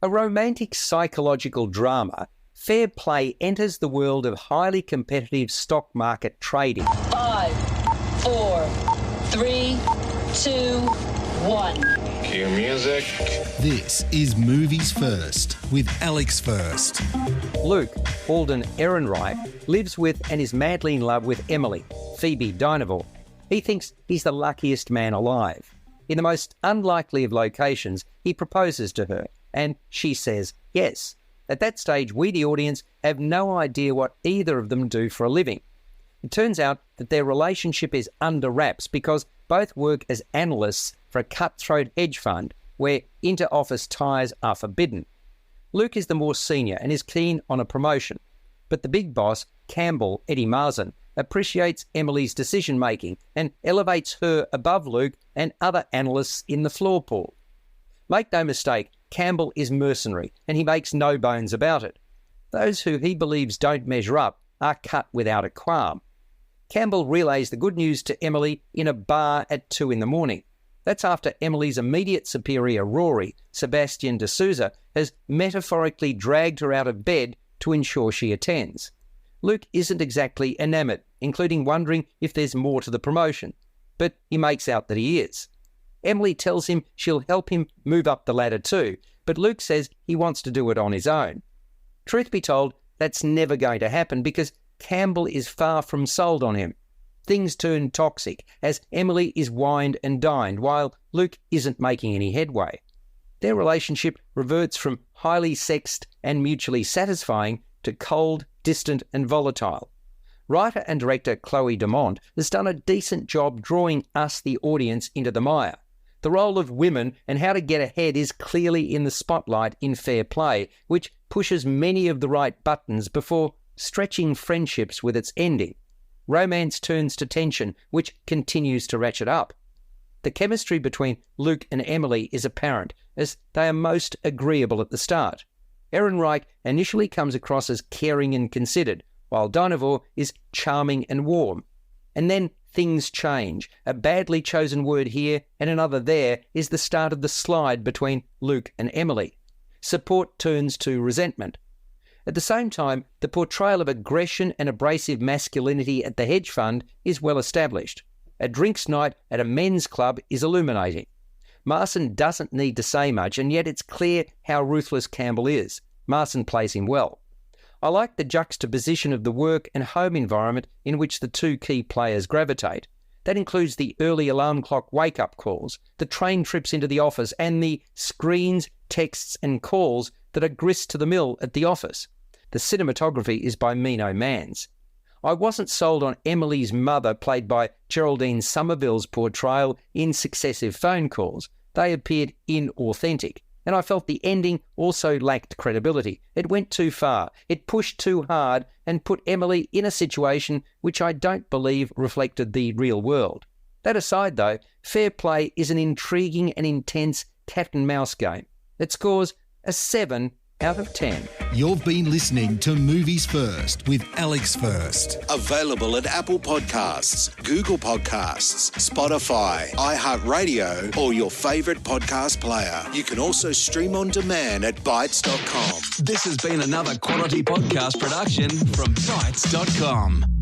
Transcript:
A romantic psychological drama, Fair Play enters the world of highly competitive stock market trading. 5, 4, 3, 2, 1. Cue music. This is Movies First with Alex First. Luke, Alden Ehrenreich, lives with and is madly in love with Emily, Phoebe Dynevor. He thinks he's the luckiest man alive. In the most unlikely of locations, he proposes to her, and she says yes. At that stage, we, the audience, have no idea what either of them do for a living. It turns out that their relationship is under wraps because both work as analysts for a cutthroat hedge fund where inter-office ties are forbidden. Luke is the more senior and is keen on a promotion, but the big boss, Campbell, Eddie Marsan, appreciates Emily's decision-making and elevates her above Luke and other analysts in the floor pool. Make no mistake, Campbell is mercenary, and he makes no bones about it. Those who he believes don't measure up are cut without a qualm. Campbell relays the good news to Emily in a bar at 2 a.m. That's after Emily's immediate superior, Rory, Sebastian de Souza, has metaphorically dragged her out of bed to ensure she attends. Luke isn't exactly enamoured, including wondering if there's more to the promotion, but he makes out that he is. Emily tells him she'll help him move up the ladder too, but Luke says he wants to do it on his own. Truth be told, that's never going to happen because Campbell is far from sold on him. Things turn toxic as Emily is wined and dined while Luke isn't making any headway. Their relationship reverts from highly sexed and mutually satisfying to cold, distant and volatile. Writer and director Chloe Dumont has done a decent job drawing us, the audience, into the mire. The role of women and how to get ahead is clearly in the spotlight in Fair Play, which pushes many of the right buttons before stretching friendships with its ending. Romance turns to tension, which continues to ratchet up. The chemistry between Luke and Emily is apparent, as they are most agreeable at the start. Ehrenreich initially comes across as caring and considered, while Dynevor is charming and warm. And then things change. A badly chosen word here and another there is the start of the slide between Luke and Emily. Support turns to resentment. At the same time, the portrayal of aggression and abrasive masculinity at the hedge fund is well established. A drinks night at a men's club is illuminating. Marsan doesn't need to say much, and yet it's clear how ruthless Campbell is. Marsan plays him well. I like the juxtaposition of the work and home environment in which the two key players gravitate. That includes the early alarm clock wake-up calls, the train trips into the office, and the screens, texts and calls that are grist to the mill at the office. The cinematography is by Mino Mans. I wasn't sold on Emily's mother, played by Geraldine Somerville's portrayal in successive phone calls. They appeared inauthentic. And I felt the ending also lacked credibility. It went too far. It pushed too hard and put Emily in a situation which I don't believe reflected the real world. That aside though, Fair Play is an intriguing and intense cat and mouse game. It scores a 7 out of 10. You've been listening to Movies First with Alex First. Available at Apple Podcasts, Google Podcasts, Spotify, iHeartRadio, or your favourite podcast player. You can also stream on demand at Bytes.com. This has been another quality podcast production from Bytes.com.